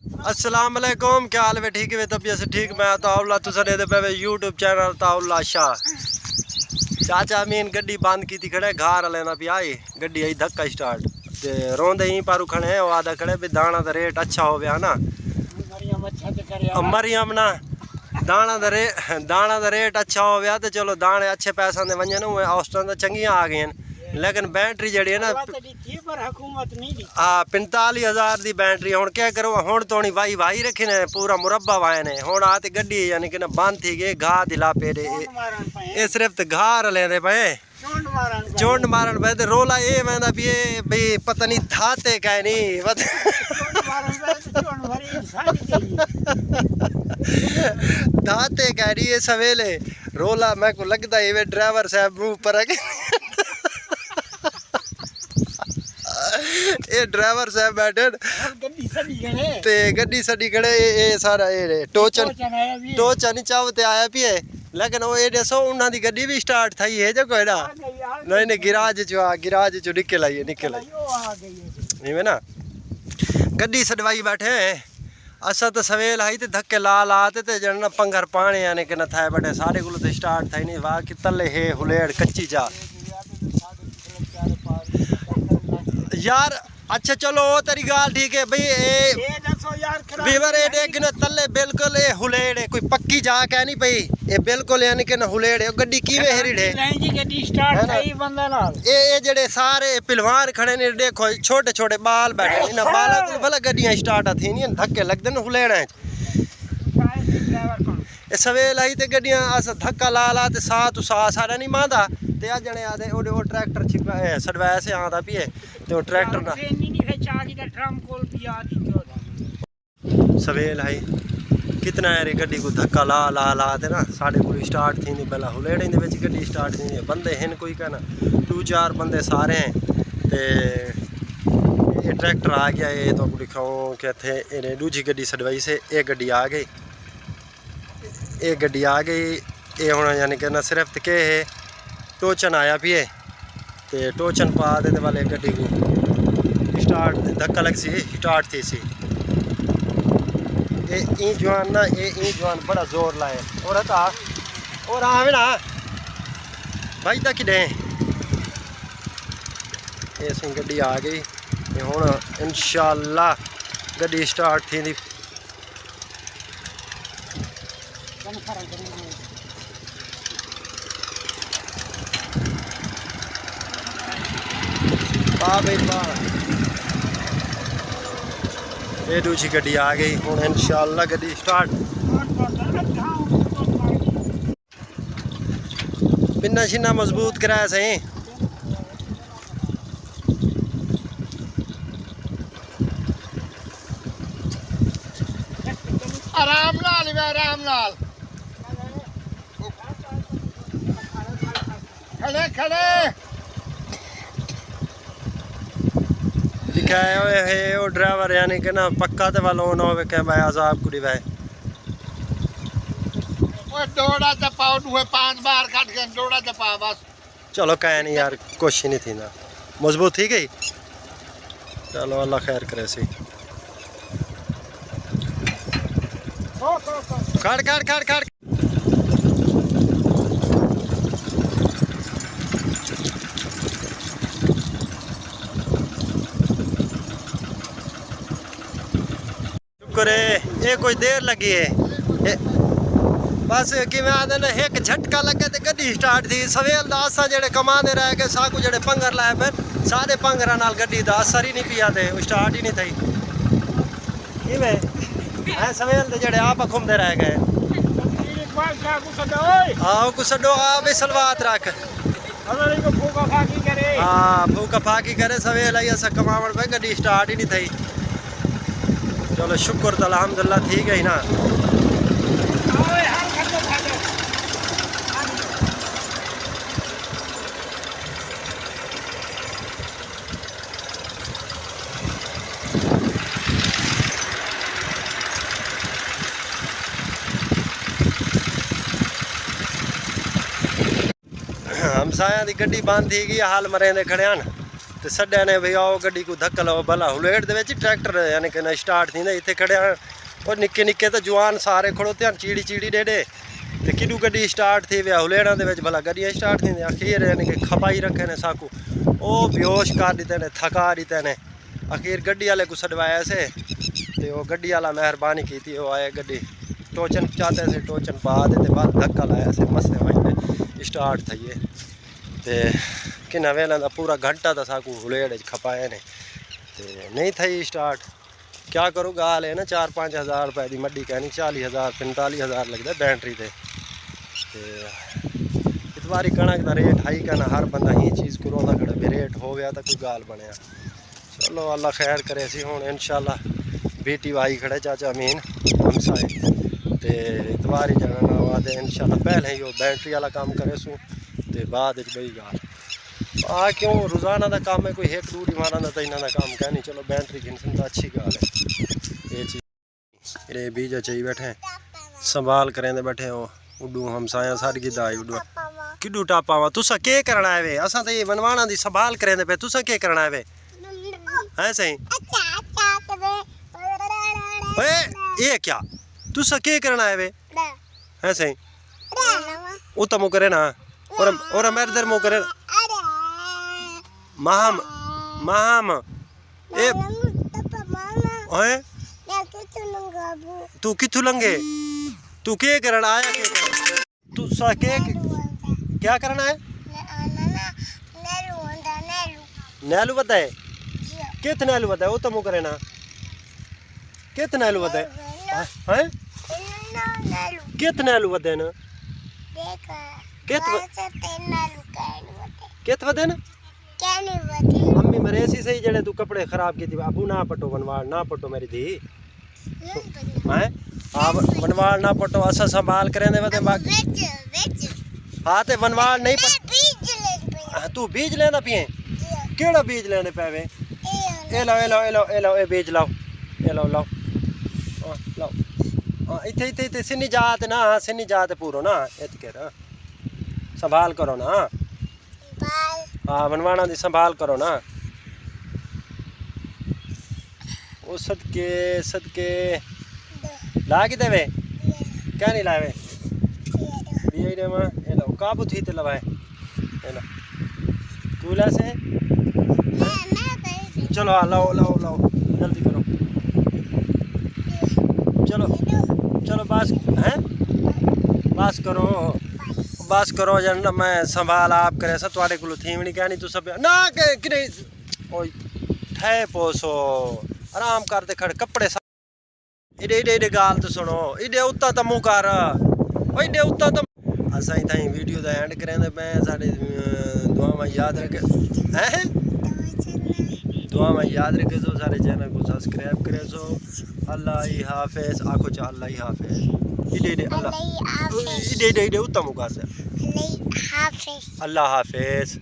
अस्सलाम वालेकुम, क्या हाल है? ठीक है तबीयत से ठीक। मैं ताउल्ला तुसने दे पे यूट्यूब चैनल ताउल्ला शाह। चाचा मीन गड्डी बंद की थी खड़े घर लेना भी आई गड्डी आई धक्का स्टार्ट ते रोंदे ही पारू खड़े हैं आदा खड़े भी दाना दा रेट अच्छा हो गया ना मरियम ना दाना दा रेट अच्छा हो गया तो चलो दाने अच्छे पैसा दे वजन औसतन तो चंगियां आ गई हैं लेकिन बैटरी जड़ी है ना हाँ 45,000 की बैटरी हूँ क्या करो हूँ तो वाई वाई रखे ने पूरा मुरब्बा वाए ने हूँ आते गड्डी यानी कि ना बंद थी गई घाह दिला पे ये सिर्फ तो घाह लेंदे पे चोंड मारन पे रोला ये वहदा भी ये भाई पता नहीं थाते कह नहीं थाते कह रही है सवेले रोला मैं को लगता है ड्राइवर साहब मुँह पर ये ड्राइवर साहब बैठे ते गड्डी सड़ी खड़े ये सारा ये टोचन नहीं चाहते आया भी है लेकिन वो ये दसो उन्होंने दी गड्डी भी स्टार्ट थी है जो कोई ना नहीं गिराज चो निकल आई नहीं ना गड्डी सड़वाई बैठे असा तो सवेल आई तो धक्के ला लाते ते जन पंगर पाने यानी कि न था बैठे सारे को तो स्टार्ट था नहीं वाह कि तले है हुलेड़ कच्ची जा यार अच्छा चलो तेरी गाल ठीक है भाई वीवर तले बिल्कुल ये हुलेड़ कोई पक्की जा कह नहीं पई ये बिल्कुल यानी कि न हुलेड़ गड्डी कीवे हेरिड़े ये जेड़े सारे पहलवान खड़े ने देखो छोटे छोटे बाल बैठे इन बालों को भला गड्डियां स्टार्ट थी नहीं धक्के लगते न हुलेड़े ये सवेल आई ते गड्डियां अस धक्का ला ला ते सा तू सा सारा नहीं मांदा ते आ जने आदे ओ ट्रैक्टर छिपा सडवाए से आंदा पिए ते ओ ट्रैक्टर ना सवेल आई कितना यार गड्डी को धक्का ला ला ला ते ना साढ़े को स्टार्ट थी नहीं पहला हुलेड़े दे विच गड्डी स्टार्ट थी बंदे हैं कोई कहना 2-4 बंदे सारे हैं ते ये ट्रैक्टर आ गया ये तो आपको दिखाऊं कि थे इन्हें दूजी गड्डी सडवाई से एक गड्डी आ गई ये होना यानी कि ना सिर्फ तो के है टोचन आया भी है ते टोचन पा दे वाले गड्डी को स्टार्ट धक्का लग सी स्टार्ट थी सी ये ई जवान ना ये जवान बड़ा जोर लाए और था और आवे ना भाई तक डे ये सी गड्डी आ गई ये हुण इंशाअल्लाह गड्डी स्टार्ट थी ये दूसरी गड्डी आ गई हूँ इंशाअल्लाह गड्डी स्टार्ट पिन्ना शिन्ना मजबूत कराया सही आराम लाल खड़े खड़े दिखाया है वो ड्राइवर यानी कि ना पक्का तो वालों ना हो क्या भाई आजाब कुड़ी भाई डोड़ा चपाओ दुए 5 बार काट के डोड़ा चपा बस चलो कह नहीं यार कोशिश नहीं थी ना मजबूत थी गई चलो अल्लाह खैर करे सी खड़ करे ये कोई देर लगी है बस कि मैं आदे ना एक झटका लगे तो गड्डी स्टार्ट थी सवेल दा असा जेड़े कमाने रह गए साकू जेड़े पंगर लाए पे सारे पंगरा नाल गड्डी दा असर ही नहीं पिया थे स्टार्ट ही नहीं थी इवें है सवेल दे जेड़े आप घूमते रह गए आओ को सडो आ बे सलवात रख हाँ फूका फाकी करे सवेल आई असा कमावन पे गड्डी स्टार्ट ही नहीं थी चलो शुक्र तो अल्हम्दुलिल्लाह ठीक है ना हमसाया की गड्डी बंद थी गई हाल मरे खड़े ते सड्या ने भई आओ गड्डी को धक्का लाओ भला हुलेट दे विच ट्रैक्टर यानी कि ना स्टार्ट थींदे इत्थे खड़े और निक्के निक्के तो जवान सारे खड़ोते हैं चीड़ी चीड़ी डेडे ते किडू गड्डी स्टार्ट थी विया हुलेड़ा दे विच भला गड्डियां स्टार्ट थींदे आखिर यानी कि खपाई रखे ने साकू ओ बेहोश कर दिते ने थका दिते ने आखिर गड्डी वाले को सडवाया से ते वो गड्डी वाला मेहरबानी की थी वो आए गड्डी टोचन चाहते थे टोचन पा देते बाद धक्का लाया से मसले वहीं स्टार्ट थी ते किन्ना वेला दा पूरा घंटा था साकू हुलेड़ खपाए ने ते नहीं थी स्टार्ट क्या करो गाल है ना 4-5 हज़ार रुपए की मड्डी कहनी 40,000 45,000 लगता बैटरी ते इस बारी कणक का रेट हाई करना हर बंदा ही चीज़ करोंदा खड़ा भी रेट हो गया तो कोई गाल बनया चलो अल्लाह खैर करे सी हुण इंशाल्लाह बेटी भाई खड़े चाचा अमीन हमसाए ते इतवारी जाना ना वादे इंशाल्लाह पहले ही वो बैटरी वाला काम करे सू ते बाद बड़ी गाल आ क्यों रोज़ाना का काम है कोई एक दूरी मारा तो इन्हों का काम कहनी चलो बैटरी गिनसन तो अच्छी गाल है ये चीज़ ये बीज चाहिए बैठे संभाल करें बैठे हो उड्डू हमसाया सारी गिद्ध आई उड्डू किड्डू टापा वा तुसा के करना है वे असा तो ये बनवाना दी संभाल करें पे तुसा के करना है वे है सही ओए ये क्या तुसा के करना है वे है सही वो तो मुँह करे ना और मेरे दर मुँह करे महम महम ए ओए तू किथु लंगे तू के करना आया के करना तू सा के क्या करना है नैलू बताए कित नैलू बताए वो तो मुँह करे ना कित नैलू बताए हैं कित नैलू बताए ना कित बताए ना मम्मी मेरे ऐसी सही जड़े तू कपड़े खराब की थी अबू ना पटो बनवाल ना पटो मेरी थी हैं आप बनवाल ना पटो असा संभाल करें दे वते हाँ ते बनवाल नहीं पट तू बीज लेना पिए केड़ा बीज लेने पैवे ए लो ए लो ए लो ए लो ए बीज लाओ ए लो लाओ लाओ हाँ इत्थे इत्थे इत्थे सिन्नी जात पूरो ना इत के संभाल करो ना हाँ बनवाना दी संभाल करो ना वो सदके सदके ला के देवे क्या नहीं लावे ये रे मां ये लो काबू थी ते लवाए ये लो कूला से चलो हाँ लाओ लाओ लाओ जल्दी करो चलो चलो बस हैं बस करो जन मैं संभाल आप करे सब तुआड़े को थी नहीं कहनी तू सब ना कि ओए ठे पोसो आराम करते खड़े कपड़े इडे इडे इडे गाल तो सुनो इडे उत्ता तो मुँह कर इडे उत्ता तो असा ही ताई वीडियो का एंड करें मैं साढ़े दुआ में याद रखे हैं दुआ में याद रखे सो सारे चैनल को सब्सक्राइब करे सो अल्लाह ही हाफिज आखो चा अल्लाह ही हाफिज इडे इडे अल्लाह इडे इडे इडे उत्ता मुँह कर अल्लाह हाफिज